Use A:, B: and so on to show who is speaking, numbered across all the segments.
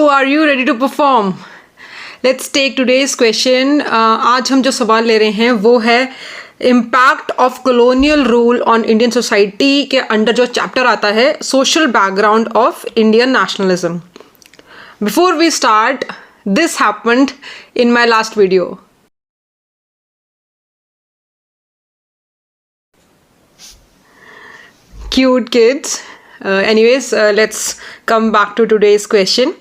A: So are you ready to perform? Let's take today's question. आज हम जो सवाल ले रहे हैं वो है impact of colonial rule on Indian society के अंडर जो चैप्टर आता है social background of Indian nationalism. Before we start, this happened in my last video. Cute kids. Anyways, let's come back to today's question.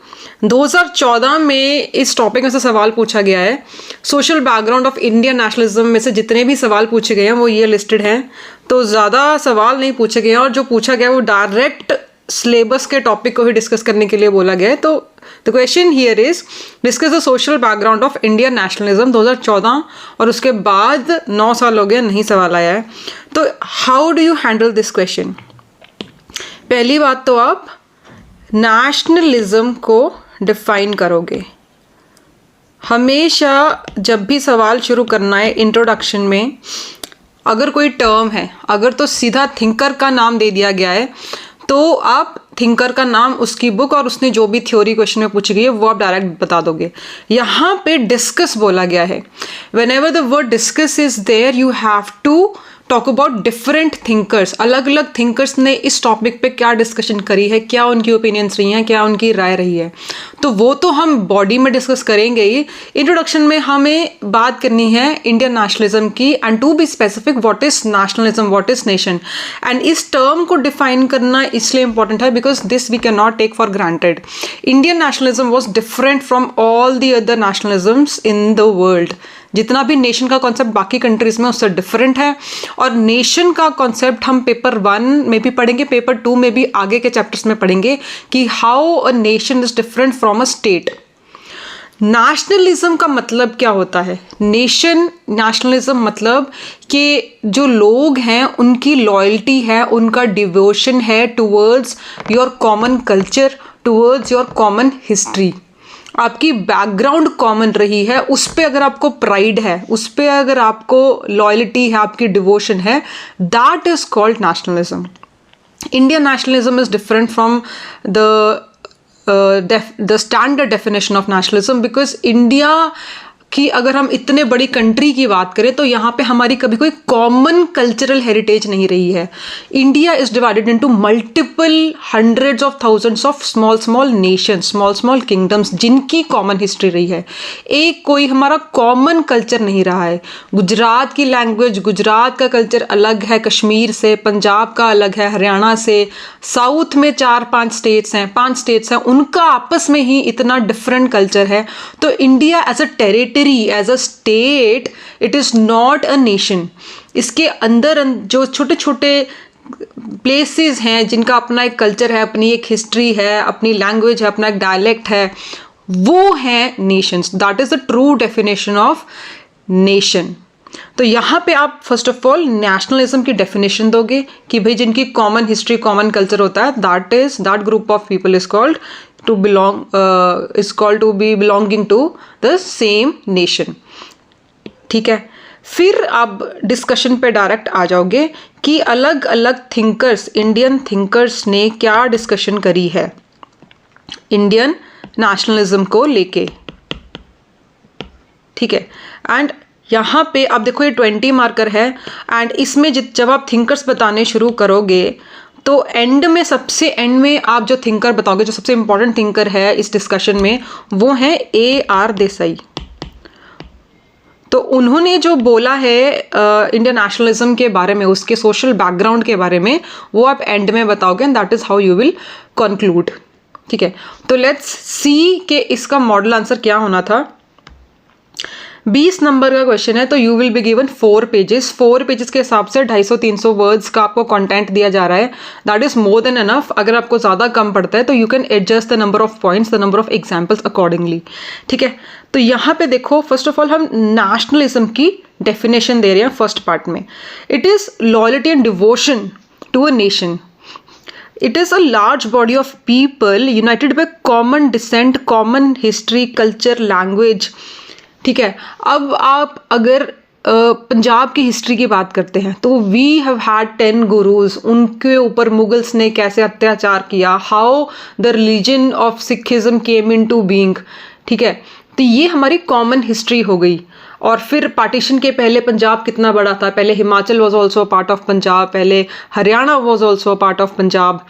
A: 2014 में इस topic में से सवाल पूछा गया है. Social background of Indian nationalism में से जितने भी सवाल पूछे गए हैं वो ये लिस्टेड हैं. तो ज़्यादा सवाल नहीं पूछे गए हैं और जो पूछा गया है वो डायरेक्ट सिलेबस के टॉपिक को ही डिस्कस करने के लिए बोला गया है. तो the question here is discuss the social background of Indian nationalism 2014 और उसके बाद 9 साल हो गए नहीं सवाल आया है. तो how do you handle this question? पहली बात तो आप नेशनलिज्म को डिफाइन करोगे. हमेशा जब भी सवाल शुरू करना है इंट्रोडक्शन में, अगर कोई टर्म है, अगर तो सीधा थिंकर का नाम दे दिया गया है तो आप थिंकर का नाम, उसकी बुक और उसने जो भी थ्योरी क्वेश्चन में पूछी गई है वो आप डायरेक्ट बता दोगे. यहाँ पे डिस्कस बोला गया है. Whenever the word discuss is there you have to talk about different thinkers. अलग अलग थिंकर्स ने इस टॉपिक पे क्या डिस्कशन करी है, क्या उनकी ओपिनियंस रही हैं, क्या उनकी राय रही है, तो वो तो हम बॉडी में डिस्कस करेंगे ही. इंट्रोडक्शन में हमें बात करनी है इंडियन नेशनलिज्म की, and to be specific what is nationalism, what is nation. And इस टर्म को डिफाइन करना इसलिए इंपॉर्टेंट है because this we can not take for granted. Indian nationalism was different from all the other nationalisms in the world. जितना भी nation का concept बाकी countries में उससे डिफरेंट है. और नेशन का कॉन्सेप्ट हम पेपर 1 में भी पढ़ेंगे, पेपर 2 में भी आगे के चैप्टर्स में पढ़ेंगे कि how a nation is different from a state. Nationalism का मतलब क्या होता है? नेशनलिज्म मतलब कि जो लोग हैं उनकी लॉयल्टी है, उनका डिवोशन है towards your common culture, towards your common history. आपकी बैकग्राउंड कॉमन रही है, उस पर अगर आपको प्राइड है, उस पर अगर आपको लॉयल्टी है, आपकी डिवोशन है, that is called nationalism. Indian nationalism is different from the standard definition of nationalism because India कि अगर हम इतने बड़ी कंट्री की बात करें तो यहाँ पे हमारी कभी कोई कॉमन कल्चरल हेरिटेज नहीं रही है. India is divided into multiple hundreds of thousands of small small Nations, small small kingdoms जिनकी कॉमन हिस्ट्री रही है. एक कोई हमारा कॉमन कल्चर नहीं रहा है. गुजरात की लैंग्वेज, गुजरात का कल्चर अलग है कश्मीर से, पंजाब का अलग है हरियाणा से, साउथ में 4-5 स्टेट्स हैं, 5 स्टेट्स हैं, उनका आपस में ही इतना डिफरेंट कल्चर है. तो India as a territory, as a state, it is not a nation. इसके अंदर जो छोटे छोटे प्लेसेस हैं जिनका अपना एक कल्चर है, अपनी एक हिस्ट्री है, अपनी लैंग्वेज है, अपना एक डायलेक्ट है, वो है Nations. That is the true definition of nation. तो यहाँ पे आप फर्स्ट ऑफ ऑल नेशनलिज्म की डेफिनेशन दोगे कि भाई जिनकी कॉमन हिस्ट्री, कॉमन कल्चर होता है, that group of people is called to belong is called to be belonging to the same nation. ठीक है. फिर आप डिस्कशन पे डायरेक्ट आ जाओगे कि अलग अलग थिंकर्स, इंडियन थिंकर्स ने क्या डिस्कशन करी है इंडियन नेशनलिज्म को लेके. ठीक है. एंड यहाँ पे आप देखो ये 20 मार्कर है एंड इसमें जब आप थिंकर्स बताने शुरू करोगे तो एंड में, सबसे एंड में आप जो थिंकर बताओगे, जो सबसे इंपॉर्टेंट थिंकर है इस डिस्कशन में, वो है A.R. देसाई. तो उन्होंने जो बोला है इंडियन नेशनलिज्म के बारे में, उसके सोशल बैकग्राउंड के बारे में, वो आप एंड में बताओगे and that is how you will conclude. ठीक है. तो लेट्स सी कि इसका मॉडल आंसर क्या होना था. 20 नंबर का क्वेश्चन है तो you will be given 4 pages. 4 pages के हिसाब से 250-300 वर्ड्स का आपको कंटेंट दिया जा रहा है. That is more than enough. अगर आपको ज़्यादा कम पड़ता है तो you can adjust the number of points, the number of examples accordingly. ठीक है. तो यहाँ पे देखो, फर्स्ट ऑफ ऑल हम नेशनलिज्म की डेफिनेशन दे रहे हैं फर्स्ट पार्ट में. It is loyalty and devotion to a nation. It is a large body of people united by common descent, common history, culture, language. ठीक है. अब आप अगर पंजाब की हिस्ट्री की बात करते हैं तो वी हैव हैड 10 गुरुज, उनके ऊपर मुगल्स ने कैसे अत्याचार किया, how the religion of Sikhism came into being, ठीक है। तो ये हमारी कॉमन हिस्ट्री हो गई। और फिर पार्टीशन के पहले पंजाब कितना बड़ा था, पहले Himachal was also a part of Punjab, पहले Haryana was also a part of Punjab.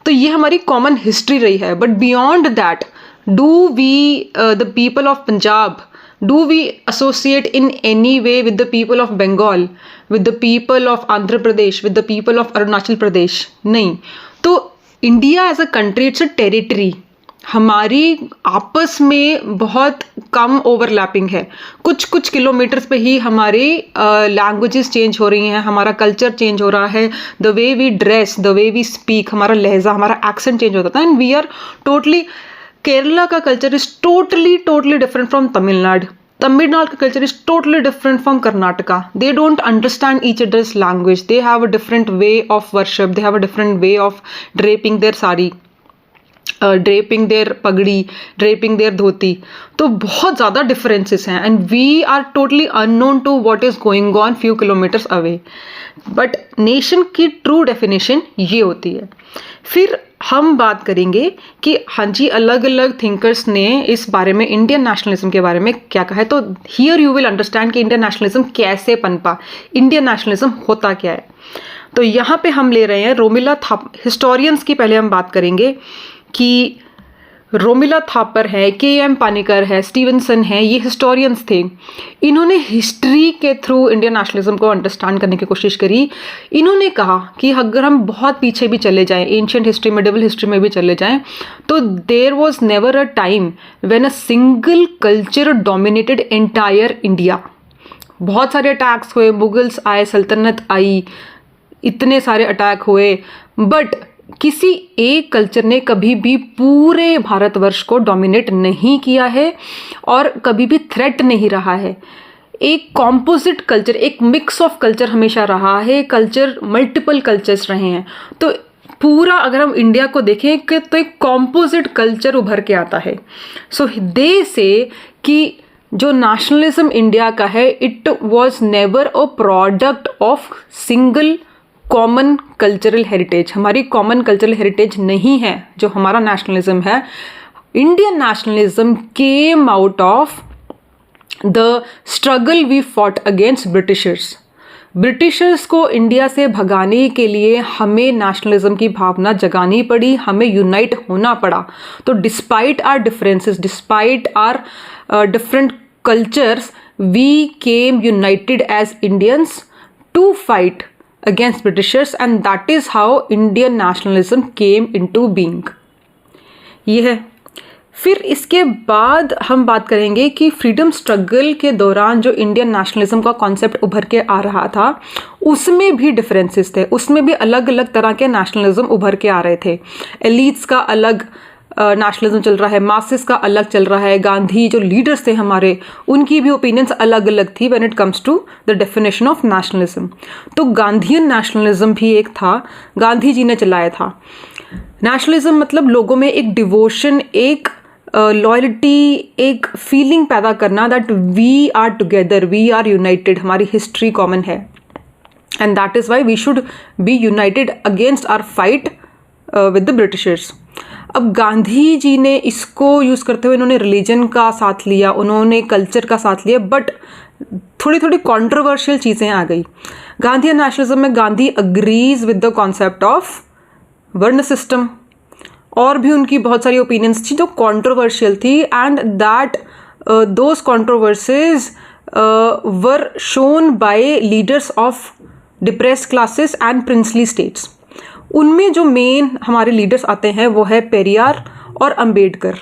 A: तो ये हमारी कॉमन हिस्ट्री रही है। But beyond that, do we the people of Punjab, do we associate in any way with the people of Bengal, with the people of Andhra Pradesh, with the people of Arunachal Pradesh? नहीं। तो India as a country, it's a territory, हमारी आपस में बहुत कम overlapping है। कुछ कुछ kilometres पे ही हमारी लैंग्वेजेस चेंज हो रही हैं, हमारा कल्चर चेंज हो रहा है, the way we dress, the way we speak, हमारा लहजा, हमारा एक्सेंट चेंज होता था। And we are totally, Kerala का culture is totally different from Tamil Nadu, Tamil Nadu का culture is totally different from Karnataka. They don't understand each others language, they have a different way of worship, they have a different way of draping their sari, draping their pagri, draping their dhoti. तो बहुत ज़्यादा differences हैं and we are totally unknown to what is going on few kilometres away. But nation की true definition ये होती है। फिर हम बात करेंगे कि हाँ जी, अलग अलग थिंकर्स ने इस बारे में, इंडियन नेशनलिज्म के बारे में क्या कहा है। तो हियर यू विल अंडरस्टैंड कि इंडियन नेशनलिज्म कैसे पनपा, इंडियन नेशनलिज्म होता क्या है। तो यहाँ पे हम ले रहे हैं रोमिला थापर, हिस्टोरियंस की पहले हम बात करेंगे कि रोमिला थापर है, के.एम. पानिकर है, स्टीवनसन है, ये हिस्टोरियंस थे। इन्होंने हिस्ट्री के थ्रू इंडियन नेशनलिज्म को अंडरस्टैंड करने की कोशिश करी। इन्होंने कहा कि अगर हम बहुत पीछे भी चले जाएं, एंशिएंट हिस्ट्री, मिडिवल हिस्ट्री में भी चले जाएं, तो there was never a time when a single culture dominated entire India. बहुत सारे अटैक्स हुए, मुगल्स आए, सल्तनत आई, इतने सारे अटैक हुए, बट किसी एक कल्चर ने कभी भी पूरे भारतवर्ष को डोमिनेट नहीं किया है और कभी भी थ्रेट नहीं रहा है। एक कॉम्पोजिट कल्चर, एक मिक्स ऑफ कल्चर हमेशा रहा है, कल्चर मल्टीपल कल्चर्स रहे हैं। तो पूरा अगर हम इंडिया को देखें कि तो एक कॉम्पोजिट कल्चर उभर के आता है। सो दे से कि जो नेशनलिज्म इंडिया का है, it was never a product of single common cultural heritage. हमारी कॉमन कल्चरल हेरिटेज नहीं है जो हमारा नेशनलिज्म है। Indian nationalism came out of the struggle we fought against Britishers. Britishers को इंडिया से भगाने के लिए हमें नेशनलिज्म की भावना जगानी पड़ी, हमें यूनाइट होना पड़ा। तो despite our differences, despite our different cultures, we came united as Indians to fight against Britishers, and that is how Indian nationalism came into being। ये है। फिर इसके बाद हम बात करेंगे कि फ्रीडम स्ट्रगल के दौरान जो इंडियन नेशनलिज्म का कॉन्सेप्ट उभर के आ रहा था, उसमें भी डिफरेंसेस थे, उसमें भी अलग अलग तरह के नेशनलिज्म उभर के आ रहे थे। एलिट्स का अलग नेशनलिज्म चल रहा है, मासेस का अलग चल रहा है, गांधी जो लीडर्स थे हमारे, उनकी भी ओपिनियंस अलग अलग थी when it comes to the definition of nationalism. तो गांधीयन नेशनलिज्म भी एक था, गांधी जी ने चलाया था। नेशनलिज्म मतलब लोगों में एक डिवोशन, एक लॉयल्टी, एक फीलिंग पैदा करना that we are together, we are united, हमारी हिस्ट्री कॉमन है, and that is why we should be united against our fight with the Britishers. अब गांधी जी ने इसको यूज़ करते हुए इन्होंने रिलीजन का साथ लिया, उन्होंने कल्चर का साथ लिया, बट थोड़ी थोड़ी कॉन्ट्रोवर्शियल चीज़ें आ गई। गांधीयन नेशनलिज्म में Gandhi agrees with the concept of varna system, और भी उनकी बहुत सारी ओपिनियंस थी जो कॉन्ट्रोवर्शियल थी, and that those controversies were shown by leaders of depressed classes and princely states. उनमें जो मेन हमारे लीडर्स आते हैं वो है पेरियार और अंबेडकर।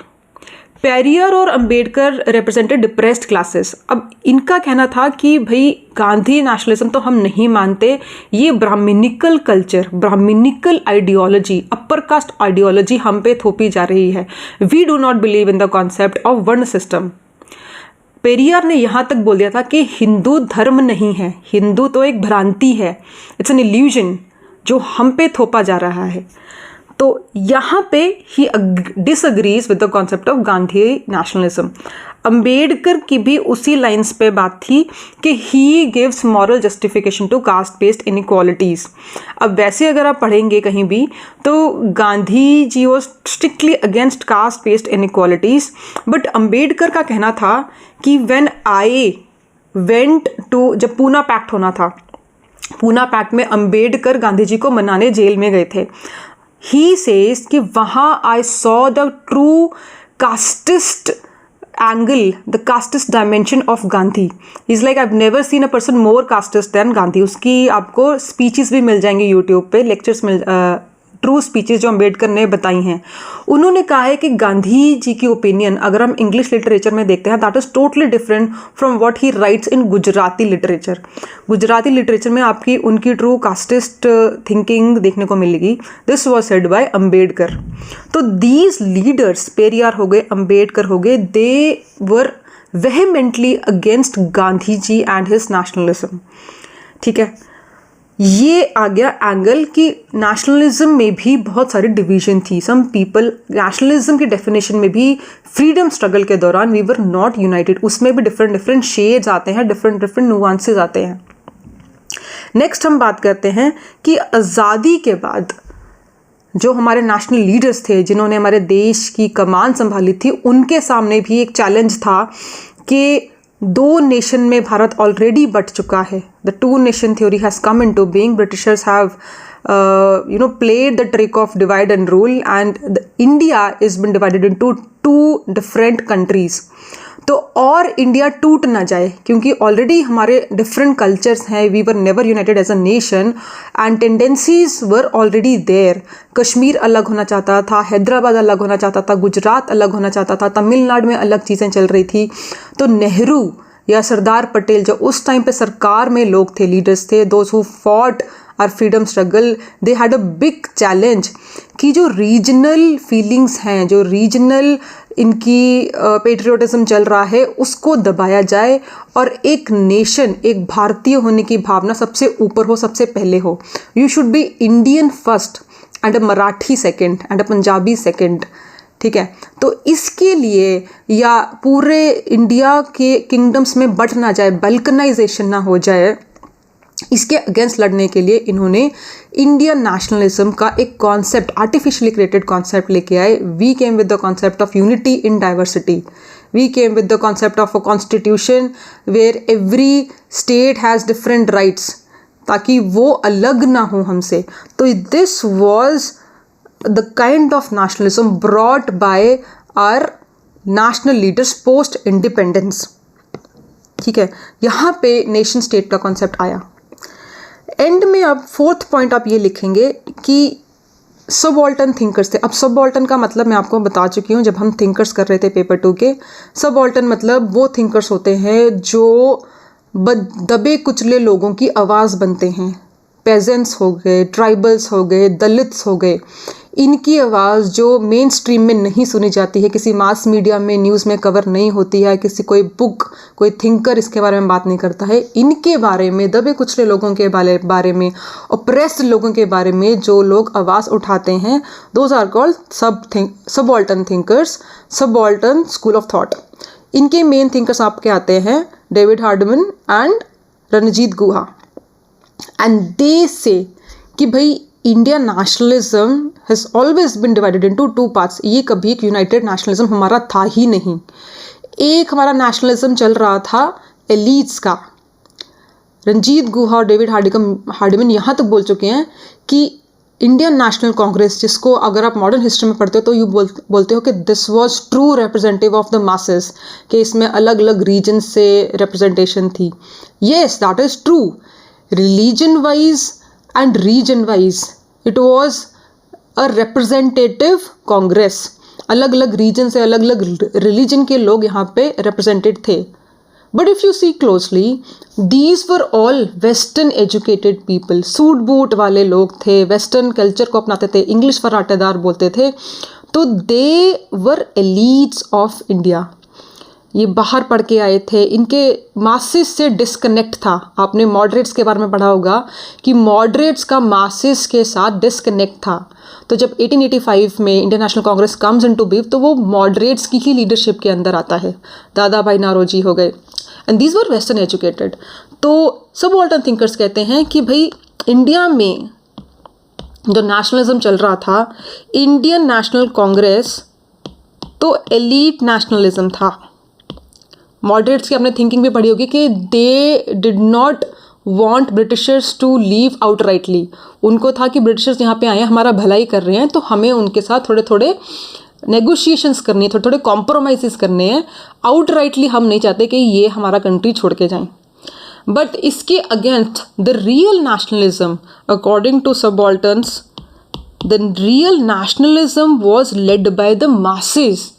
A: पेरियार और अंबेडकर रिप्रेजेंटेड डिप्रेस्ड क्लासेस। अब इनका कहना था कि भाई गांधी नेशनलिज्म तो हम नहीं मानते, ये Brahmanical culture, Brahmanical ideology, upper caste ideology हम पे थोपी जा रही है। We do not believe in the concept of varna system. Periyar ने यहाँ तक बोल दिया था कि हिंदू धर्म नहीं है, हिंदू तो एक भ्रांति है, इट्स एन इल्यूजन जो हम पे थोपा जा रहा है। तो यहाँ पे ही disagrees with the concept of Gandhi nationalism. Ambedkar की भी उसी लाइंस पे बात थी कि he gives moral justification to caste based inequalities. अब वैसे अगर आप पढ़ेंगे कहीं भी तो Gandhi ji was strictly against caste based inequalities, but Ambedkar का कहना था कि व्हेन आई वेंट टू, जब पूना पैक्ट होना था, पूना पैक्ट में अंबेडकर गांधी जी को मनाने जेल में गए थे। ही सेज कि वहाँ I saw the true casteist angle, the casteist dimension of Gandhi. He's like, I've never seen a person more casteist than Gandhi. उसकी आपको स्पीचेस भी मिल जाएंगे यूट्यूब पे, लेक्चर्स मिल, ट्रू स्पीचेस जो अम्बेडकर ने बताई हैं। उन्होंने कहा है कि गांधी जी की ओपिनियन अगर हम इंग्लिश लिटरेचर में देखते हैं that is totally different from what he writes in Gujarati literature. Gujarati literature में आपकी उनकी ट्रू कास्टिस्ट थिंकिंग देखने को मिलेगी। This was said by Ambedkar. तो दीज लीडर्स, पेरियार हो गए, अम्बेडकर हो गए, they were vehemently against Gandhi ji and his nationalism. ठीक है, ये आ गया एंगल कि नेशनलिज्म में भी बहुत सारी डिवीजन थी। सम पीपल, नेशनलिज्म की डेफिनेशन में भी फ्रीडम स्ट्रगल के दौरान वी वर नॉट यूनाइटेड, उसमें भी डिफरेंट शेड्स आते हैं, डिफरेंट नुआंसेस आते हैं। नेक्स्ट हम बात करते हैं कि आज़ादी के बाद जो हमारे नेशनल लीडर्स थे जिन्होंने हमारे देश की कमान संभाली थी, उनके सामने भी एक चैलेंज था कि दो नेशन में भारत ऑलरेडी बट चुका है। The two nation theory has come into being. Britishers have played the trick of divide and rule, and India is been divided into two different countries. तो और इंडिया टूट ना जाए, क्योंकि ऑलरेडी हमारे डिफरेंट कल्चर्स हैं, we were never united as a nation and tendencies were already there. Kashmir अलग होना चाहता था, हैदराबाद अलग होना चाहता था, गुजरात अलग होना चाहता था, तमिलनाडु में अलग चीज़ें चल रही थी। तो नेहरू या सरदार पटेल जो उस टाइम पे सरकार में लोग थे, लीडर्स थे, those who fought our freedom struggle, they had a big challenge कि जो रीजनल फीलिंग्स हैं, जो रीजनल इनकी पेट्रियोटिज्म चल रहा है, उसको दबाया जाए और एक नेशन, एक भारतीय होने की भावना सबसे ऊपर हो, सबसे पहले हो। You should be Indian first and a Marathi second and a Punjabi second. ठीक है, तो इसके लिए या पूरे इंडिया के किंगडम्स में बट ना जाए, बल्कनाइजेशन ना हो जाए, इसके अगेंस्ट लड़ने के लिए इन्होंने इंडियन नेशनलिज्म का एक कॉन्सेप्ट, आर्टिफिशियली क्रिएटेड कॉन्सेप्ट लेके आए। We came with the concept of unity in diversity. We came with the concept of a constitution where every state has different rights, ताकि वो अलग ना हो हमसे। तो this was the kind of nationalism brought by our national leaders post independence. ठीक है, यहाँ पे नेशन स्टेट का कॉन्सेप्ट आया। एंड में अब फोर्थ पॉइंट आप ये लिखेंगे कि सबऑल्टर्न थिंकर्स थे। अब सबऑल्टर्न का मतलब मैं आपको बता चुकी हूँ जब हम थिंकर्स कर रहे थे पेपर 2 के। सबऑल्टर्न मतलब वो थिंकर्स होते हैं जो दबे कुचले लोगों की आवाज़ बनते हैं। पेजेंट्स हो गए, ट्राइबल्स हो गए, दलित्स हो गए, इनकी आवाज़ जो मेन स्ट्रीम में नहीं सुनी जाती है, किसी मास मीडिया में, न्यूज़ में कवर नहीं होती है, किसी कोई बुक, कोई थिंकर इसके बारे में बात नहीं करता है, इनके बारे में, दबे कुचले लोगों के बारे में, ऑप्रेस्ड लोगों के बारे में जो लोग आवाज़ उठाते हैं, those are called subaltern thinkers, subaltern school of thought. इनके मेन थिंकर्स आपके आते हैं David Hardiman and Ranajit Guha. And they say कि भाई Indian nationalism has always been divided into 2 parts. ये कभी एक यूनाइटेड नेशनलिज्म हमारा था ही नहीं। एक हमारा नेशनलिज्म चल रहा था एलीट्स का। रणजीत गुहा और डेविड हार्डमन यहाँ तक बोल चुके हैं कि इंडियन नेशनल कांग्रेस, जिसको अगर आप मॉडर्न हिस्ट्री में पढ़ते हो तो यू बोलते हो कि this was true representative of the masses, कि इसमें अलग अलग रीजन से रिप्रेजेंटेशन थी। Yes, that is true. Religion wise and region wise it was a representative congress। अलग अलग रीजन से अलग अलग रिलीजन के लोग यहाँ पे represented थे। But if you see closely, these were all western educated people। Suit boot वाले लोग थे, वेस्टर्न कल्चर को अपनाते थे, इंग्लिश फराटेदार बोलते थे। तो they were elites of India। ये बाहर पढ़ के आए थे, इनके मासेस से डिस्कनेक्ट था। आपने मॉडरेट्स के बारे में पढ़ा होगा कि मॉडरेट्स का मासेस के साथ डिस्कनेक्ट था। तो जब 1885 में Indian national Congress comes into beef, तो वो मॉडरेट्स की ही लीडरशिप के अंदर आता है। दादा भाई नारोजी हो गए, and these were western educated. तो सबऑल्टर्न थिंकर्स कहते हैं कि भाई इंडिया में जो नेशनलिज्म चल रहा था, इंडियन नेशनल कांग्रेस तो एलीट नेशनलिज्म था। मॉडरेट्स की आपने थिंकिंग भी पढ़ी होगी कि they did not want Britishers to leave outrightly. उनको था कि ब्रिटिशर्स यहाँ पे आए हैं, हमारा भलाई कर रहे हैं, तो हमें उनके साथ थोड़े थोड़े नेगोशिएशंस करनी है, थोड़े थोड़े कॉम्प्रोमाइज़ करने हैं। आउटराइटली हम नहीं चाहते कि ये हमारा कंट्री छोड़ के जाएं। बट इसके against the real nationalism, according to subalterns, the real nationalism was led by the masses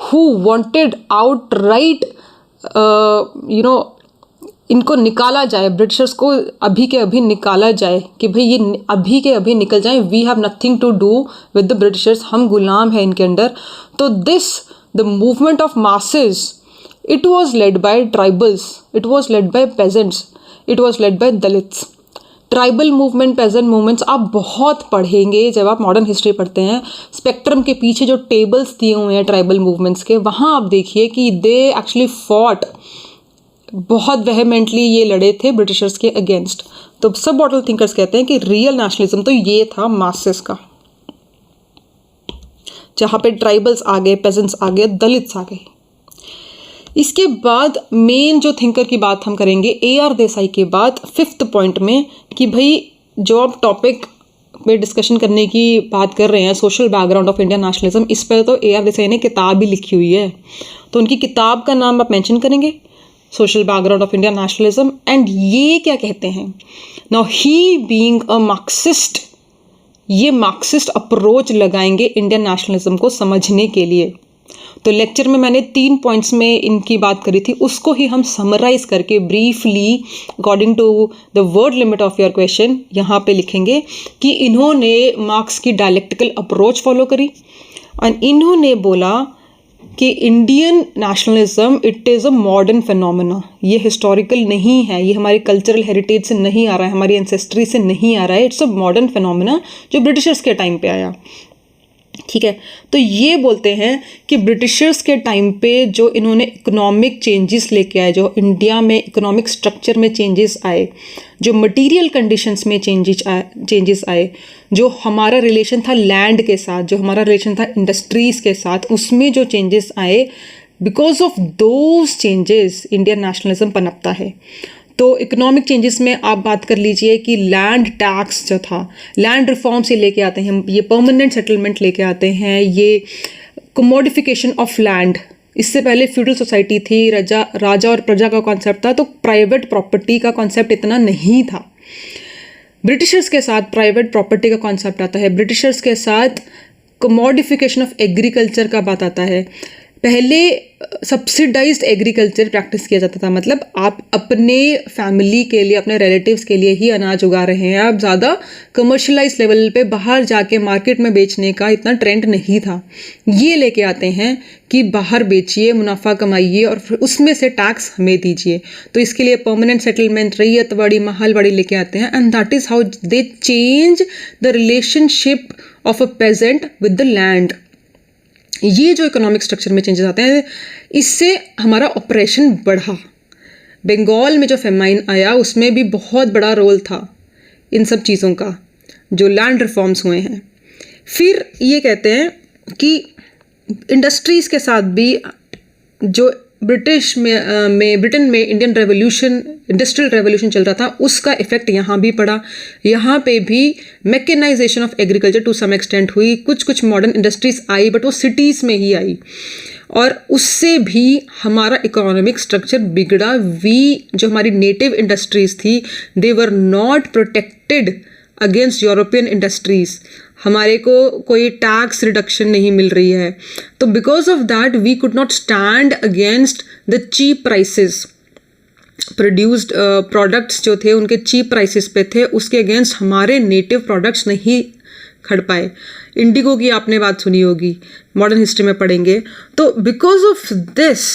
A: who wanted outright इनको निकाला जाए, ब्रिटिशर्स को अभी के अभी निकाला जाए कि भाई ये अभी के अभी निकल जाए, we have nothing to do with the Britishers, हम गुलाम हैं इनके अंडर। तो the movement of masses, it was led by tribals, it was led by peasants, it was led by Dalits. Tribal movement, peasant movements आप बहुत पढ़ेंगे जब आप मॉडर्न हिस्ट्री पढ़ते हैं। स्पेक्ट्रम के पीछे जो टेबल्स दिए हुए हैं ट्राइबल मूवमेंट्स के, वहाँ आप देखिए कि दे एक्चुअली फॉट, बहुत वेहेमेंटली ये लड़े थे ब्रिटिशर्स के अगेंस्ट। तो सब बॉटल थिंकर्स कहते हैं कि रियल नेशनलिज्म तो ये था मासेस का, जहाँ पे ट्राइबल्स आ गए, पेजेंट्स आ गए, दलित्स आ गए। इसके बाद मेन जो थिंकर की बात हम करेंगे AR देसाई के बाद 5th पॉइंट में, कि भाई जो आप टॉपिक पे डिस्कशन करने की बात कर रहे हैं, social background of Indian nationalism, इस पर तो AR देसाई ने किताब भी लिखी हुई है। तो उनकी किताब का नाम आप मेंशन करेंगे, social background of Indian nationalism. And ये क्या कहते हैं, now he being a Marxist, ये मार्क्सिस्ट अप्रोच लगाएंगे इंडियन नेशनलिज्म को समझने के लिए। तो लेक्चर में मैंने 3 पॉइंट्स में इनकी बात करी थी, उसको ही हम समराइज करके briefly according to the word limit of your question यहाँ पे लिखेंगे कि इन्होंने मार्क्स की डायलेक्टिकल अप्रोच फॉलो करी, और इन्होंने बोला कि Indian nationalism it is a modern phenomena, ये हिस्टोरिकल नहीं है, ये हमारी कल्चरल हेरिटेज से नहीं आ रहा है, हमारी एंसेस्ट्री से नहीं आ रहा है, इट्स अ मॉडर्न फिनोमेना जो ब्रिटिशर्स के टाइम पे आया। ठीक है, तो ये बोलते हैं कि ब्रिटिशर्स के टाइम पे जो इन्होंने इकोनॉमिक चेंजेस लेके आए, जो इंडिया में इकोनॉमिक स्ट्रक्चर में चेंजेस आए, जो मटेरियल कंडीशंस में चेंजेस आए, जो हमारा रिलेशन था लैंड के साथ, जो हमारा रिलेशन था इंडस्ट्रीज़ के साथ, उसमें जो चेंजेस आए, because of those changes Indian nationalism पनपता है। तो इकोनॉमिक चेंजेस में आप बात कर लीजिए कि लैंड टैक्स जो था, लैंड रिफॉर्म से लेके आते हैं, ये परमानेंट सेटलमेंट लेके आते हैं, ये कमोडिफिकेशन ऑफ लैंड। इससे पहले फ्यूडल सोसाइटी थी, राजा और प्रजा का कॉन्सेप्ट था, तो प्राइवेट प्रॉपर्टी का कॉन्सेप्ट इतना नहीं था। ब्रिटिशर्स के साथ प्राइवेट प्रॉपर्टी का कॉन्सेप्ट आता है, ब्रिटिशर्स के साथ कमोडिफिकेशन ऑफ एग्रीकल्चर का बात आता है। पहले सब्सिडाइज्ड एग्रीकल्चर प्रैक्टिस किया जाता था, मतलब आप अपने फैमिली के लिए, अपने रिलेटिव्स के लिए ही अनाज उगा रहे हैं, आप ज़्यादा कमर्शलाइज लेवल पे बाहर जाके मार्केट में बेचने का इतना ट्रेंड नहीं था। ये लेके आते हैं कि बाहर बेचिए, मुनाफा कमाइए और फिर उसमें से टैक्स हमें दीजिए। तो इसके लिए परमानेंट सेटलमेंट, रैयतवाड़ी, महलवाड़ी लेके आते हैं, and that is how they change the relationship of a peasant with the land. ये जो इकोनॉमिक स्ट्रक्चर में चेंजेस आते हैं, इससे हमारा ऑपरेशन बढ़ा। बंगाल में जो फेमाइन आया उसमें भी बहुत बड़ा रोल था इन सब चीज़ों का, जो लैंड रिफॉर्म्स हुए हैं। फिर ये कहते हैं कि इंडस्ट्रीज़ के साथ भी जो ब्रिटेन में इंडियन रेवोल्यूशन, इंडस्ट्रियल रेवोल्यूशन चल रहा था, उसका इफेक्ट यहाँ भी पड़ा। यहाँ पे भी mechanisation of agriculture to some extent हुई, कुछ मॉडर्न इंडस्ट्रीज आई, बट वो सिटीज़ में ही आई, और उससे भी हमारा इकोनॉमिक स्ट्रक्चर बिगड़ा। जो हमारी नेटिव इंडस्ट्रीज थी, they were not protected against European industries, हमारे को कोई टैक्स रिडक्शन नहीं मिल रही है। तो because of that we could not stand against the cheap prices. Produced products जो थे उनके चीप प्राइसेस पे थे, उसके अगेंस्ट हमारे नेटिव प्रोडक्ट्स नहीं खड़ पाए। इंडिगो की आपने बात सुनी होगी, मॉडर्न हिस्ट्री में पढ़ेंगे। तो बिकॉज ऑफ दिस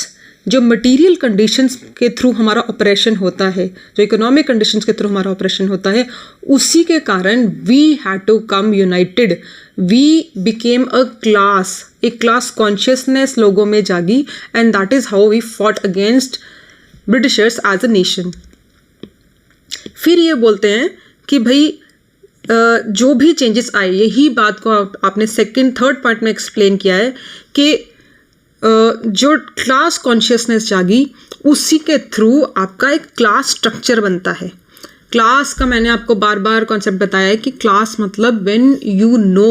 A: जो मटेरियल कंडीशंस के थ्रू हमारा ऑपरेशन होता है, जो इकोनॉमिक कंडीशंस के थ्रू हमारा ऑपरेशन होता है, उसी के कारण we had to come united, we became a class, एक क्लास कॉन्शियसनेस लोगों में जागी, and that is how we fought against Britishers as a nation. फिर ये बोलते हैं कि भाई जो भी चेंजेस आए, यही बात को आपने सेकंड थर्ड पॉइंट में एक्सप्लेन किया है कि जो क्लास कॉन्शियसनेस जागी उसी के थ्रू आपका एक क्लास स्ट्रक्चर बनता है। क्लास का मैंने आपको बार बार कॉन्सेप्ट बताया है कि क्लास मतलब व्हेन यू नो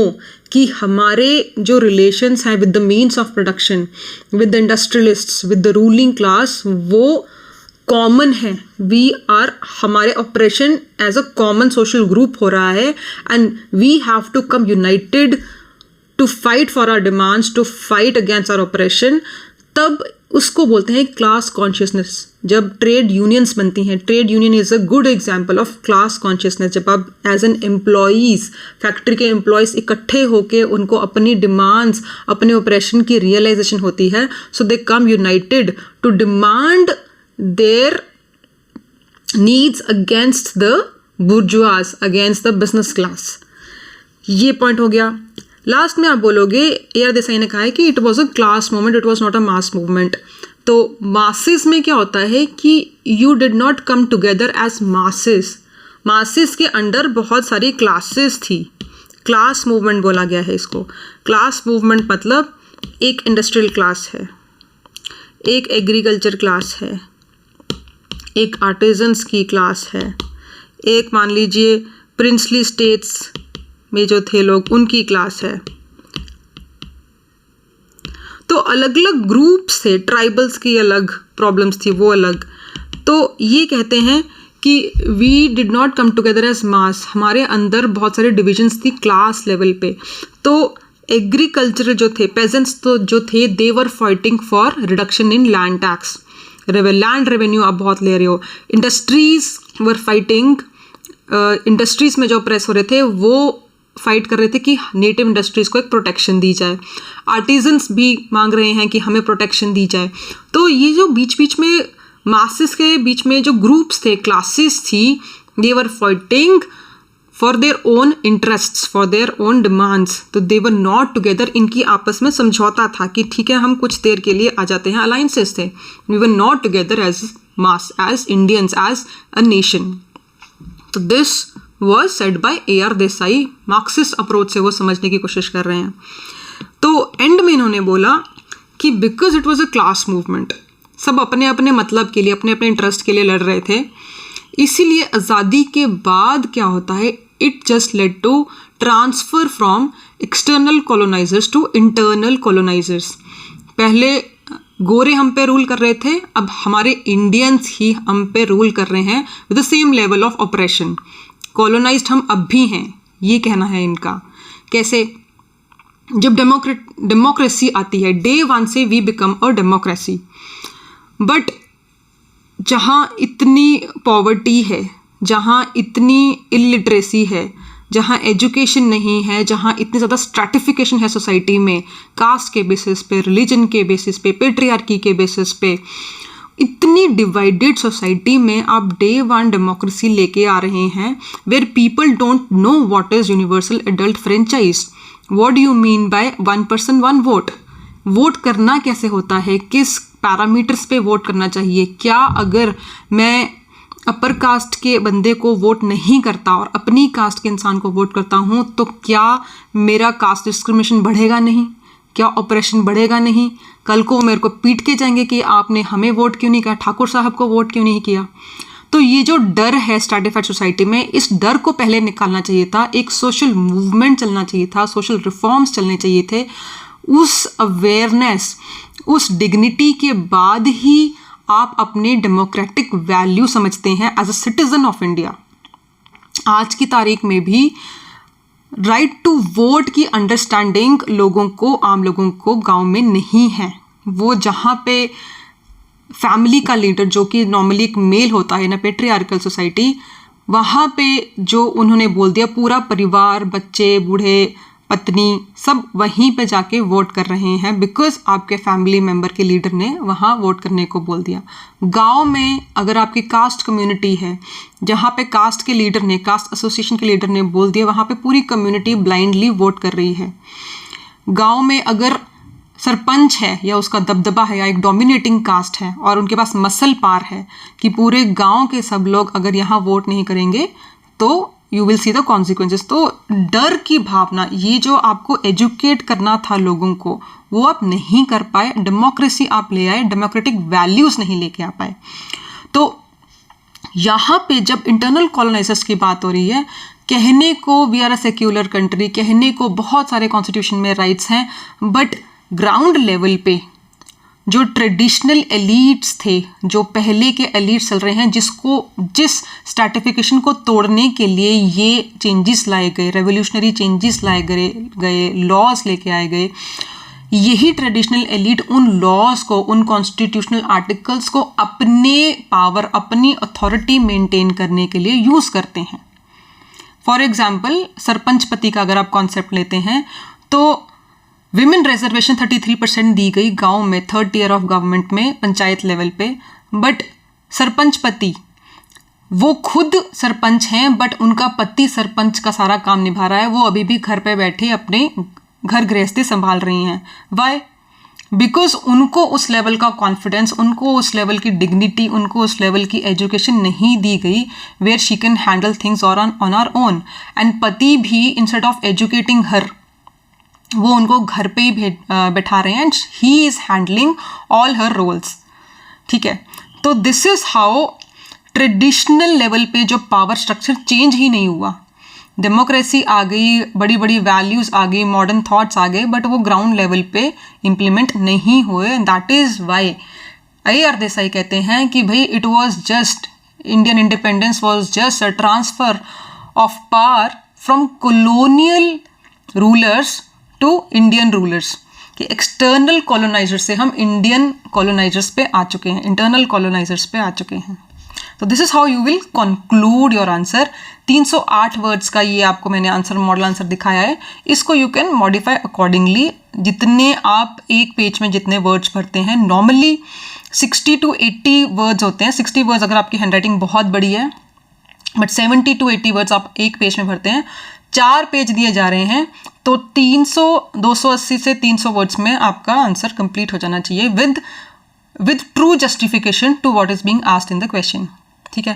A: कि हमारे जो रिलेशंस हैं with the means of production, with the industrialists, with the ruling class, वो कॉमन है। वी आर, हमारे oppression as a common social group हो रहा है, and we have to come united to fight for our demands, to fight against our oppression. तब उसको बोलते हैं क्लास कॉन्शियसनेस। जब ट्रेड यूनियंस बनती हैं, trade union is a good example of class consciousness. जब आप एज एन एम्प्लॉयज़, फैक्ट्री के एम्प्लॉयज़ इकट्ठे होके उनको अपनी डिमांड्स, अपने ऑपरेशन की रियलाइजेशन होती है, so they come united to demand their needs against the bourgeois, against the business class. ये पॉइंट हो गया। लास्ट में आप बोलोगे, ए.आर. देसाई ने कहा है कि it was a class movement, it was not a mass movement. तो मासेस में क्या होता है कि you did not come together as masses. Masses के अंडर बहुत सारी क्लासेस थी, क्लास मूवमेंट बोला गया है इसको। क्लास मूवमेंट मतलब एक इंडस्ट्रियल क्लास है, एक एग्रीकल्चर क्लास है, एक आर्टिजन्स की क्लास है, एक मान लीजिए प्रिंसली स्टेट्स में जो थे लोग उनकी क्लास है। तो अलग अलग ग्रुप्स थे, ट्राइबल्स की अलग प्रॉब्लम्स थी, वो अलग। तो ये कहते हैं कि we did not come together as mass, हमारे अंदर बहुत सारे डिविजन्स थी क्लास लेवल पे। तो एग्रीकल्चर जो थे, पेजेंट्स तो जो थे, they were fighting for reduction in land tax, land revenue आप बहुत ले रहे हो। इंडस्ट्रीज वर फाइटिंग, इंडस्ट्रीज में जो प्रेस हो रहे थे वो फाइट कर रहे थे कि नेटिव इंडस्ट्रीज को एक प्रोटेक्शन दी जाए। आर्टिजन्स भी मांग रहे हैं कि हमें प्रोटेक्शन दी जाए। तो ये जो बीच बीच में मासेस के बीच में जो ग्रुप्स थे, क्लासेस थी, they were fighting for their own interests, for their own demands. तो दे वर नॉट टुगेदर, इनकी आपस में समझौता था कि ठीक है हम कुछ देर के लिए आ जाते हैं, अलायंसेस थे। We were not together as mass, as Indians, as a nation. तो this was said by A R. Desai, Marxist approach से वो समझने की कोशिश कर रहे हैं। तो एंड में इन्होंने बोला कि because it was a class movement, सब अपने अपने मतलब के लिए, अपने अपने इंटरेस्ट के लिए लड़ रहे थे, इसीलिए आज़ादी के बाद क्या होता है, it just led to transfer from external colonisers to internal colonisers. पहले गोरे हम पे रूल कर रहे थे, अब हमारे इंडियंस ही हम पे रूल कर रहे हैं with the same level of operation. Colonised हम अब भी हैं, ये कहना है इनका। कैसे? जब डेमोक्रेसी आती है, डे वन से we become a democracy, but जहाँ इतनी पॉवर्टी है, जहाँ इतनी इलिटरेसी है, जहाँ एजुकेशन नहीं है, जहाँ इतनी ज़्यादा स्ट्रैटिफिकेशन है सोसाइटी में, कास्ट के बेसिस पे, रिलीजन के बेसिस पे, पेट्रियार्की के बेसिस पे, इतनी डिवाइडेड सोसाइटी में आप डे वन डेमोक्रेसी लेके आ रहे हैं, where people don't know what is universal adult franchise. What do you mean by one person one vote? Vote करना कैसे होता है, किस पैरामीटर्स पे वोट करना चाहिए, क्या अगर मैं अपर कास्ट के बंदे को वोट नहीं करता और अपनी कास्ट के इंसान को वोट करता हूँ, तो क्या मेरा कास्ट डिस्क्रिमिनेशन बढ़ेगा नहीं? क्या ऑपरेशन बढ़ेगा नहीं? कल को मेरे को पीट के जाएंगे कि आपने हमें वोट क्यों नहीं किया, ठाकुर साहब को वोट क्यों नहीं किया? तो ये जो डर है स्ट्रैटिफाइड सोसाइटी में, इस डर को पहले निकालना चाहिए था, एक सोशल मूवमेंट चलना चाहिए था, सोशल रिफॉर्म्स चलने चाहिए थे। उस अवेयरनेस, उस डिग्निटी के बाद ही आप अपने डेमोक्रेटिक वैल्यू समझते हैं as a citizen of India. आज की तारीख में भी राइट टू वोट की अंडरस्टैंडिंग लोगों को, आम लोगों को गांव में नहीं है। वो जहाँ पे फैमिली का लीडर, जो कि नॉर्मली एक मेल होता है ना, पेट्रियार्कल सोसाइटी, वहाँ पे जो उन्होंने बोल दिया, पूरा परिवार, बच्चे, बूढ़े, पत्नी सब वहीं पे जाके वोट कर रहे हैं बिकॉज आपके फैमिली मेंबर के लीडर ने वहाँ वोट करने को बोल दिया। गांव में अगर आपकी कास्ट कम्युनिटी है जहाँ पे कास्ट के लीडर ने, कास्ट एसोसिएशन के लीडर ने बोल दिया, वहाँ पे पूरी कम्युनिटी ब्लाइंडली वोट कर रही है। गांव में अगर सरपंच है या उसका दबदबा है या एक डोमिनेटिंग कास्ट है और उनके पास मसल पार है कि पूरे गांव के सब लोग अगर यहाँ वोट नहीं करेंगे तो you will see the consequences. तो डर की भावना, ये जो आपको एजुकेट करना था लोगों को, वो आप नहीं कर पाए। डेमोक्रेसी आप ले आए, डेमोक्रेटिक वैल्यूज नहीं लेके आ पाए। तो यहाँ पे जब इंटरनल कॉलोनाइजर्स की बात हो रही है, कहने को we are a secular country, कहने को बहुत सारे कॉन्स्टिट्यूशन में राइट्स हैं, बट ग्राउंड लेवल पे जो ट्रेडिशनल एलीट्स थे, जो पहले के एलीट्स चल रहे हैं, जिस स्ट्रैटिफिकेशन को तोड़ने के लिए ये चेंजेस लाए गए, रेवोल्यूशनरी चेंजेस लाए गए, लॉज लेके आए गए, यही ट्रेडिशनल एलीट उन लॉज को, उन कॉन्स्टिट्यूशनल आर्टिकल्स को अपने पावर, अपनी अथॉरिटी मेंटेन करने के लिए यूज करते हैं। फॉर एग्जाम्पल, सरपंच पति का अगर आप कॉन्सेप्ट लेते हैं तो विमेन रिजर्वेशन 33% दी गई गांव में, थर्ड टियर ऑफ गवर्नमेंट में, पंचायत लेवल पे। बट सरपंच पति, वो खुद सरपंच हैं बट उनका पति सरपंच का सारा काम निभा रहा है, वो अभी भी घर पे बैठे अपने घर गृहस्थी संभाल रही हैं। वाई? बिकॉज उनको उस लेवल का कॉन्फिडेंस, उनको उस लेवल की डिग्निटी, उनको उस लेवल की एजुकेशन नहीं दी गई where she can handle things on our own. And पति भी इंस्टेड ऑफ एजुकेटिंग हर, वो उनको घर पे ही बैठा रहे हैं and he is handling all her roles. ठीक है, तो this is how traditional level पे जो पावर स्ट्रक्चर चेंज ही नहीं हुआ। डेमोक्रेसी आ गई, बड़ी बड़ी वैल्यूज आ गई, मॉडर्न थॉट्स आ गए, बट वो ग्राउंड लेवल पे इम्प्लीमेंट नहीं हुए। That is why R Desai कहते हैं कि भाई it was just, Indian independence was just a transfer of power from colonial rulers to Indian rulers, कि एक्सटर्नल कॉलोनाइजर्स से हम इंडियन कॉलोनाइजर्स पे आ चुके हैं, इंटरनल कॉलोनाइजर्स पे आ चुके हैं। तो this is how you will conclude your answer. 308 words का ये आपको मैंने आंसर, मॉडल आंसर दिखाया है। इसको यू कैन मॉडिफाई अकॉर्डिंगली। जितने आप एक पेज में जितने वर्ड्स भरते हैं, नॉर्मली 60 to 80 वर्ड्स होते हैं। 60 वर्ड्स अगर आपकी हैंडराइटिंग बहुत बड़ी है, बट 70 to 80 वर्ड्स आप एक पेज में भरते हैं। 4 पेज दिए जा रहे हैं तो 280 से 300 वर्ड्स में आपका आंसर कंप्लीट हो जाना चाहिए with true justification to what is being asked in the question. ठीक है,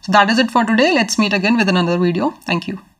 A: so that is it for today. Let's meet again with another video. Thank you.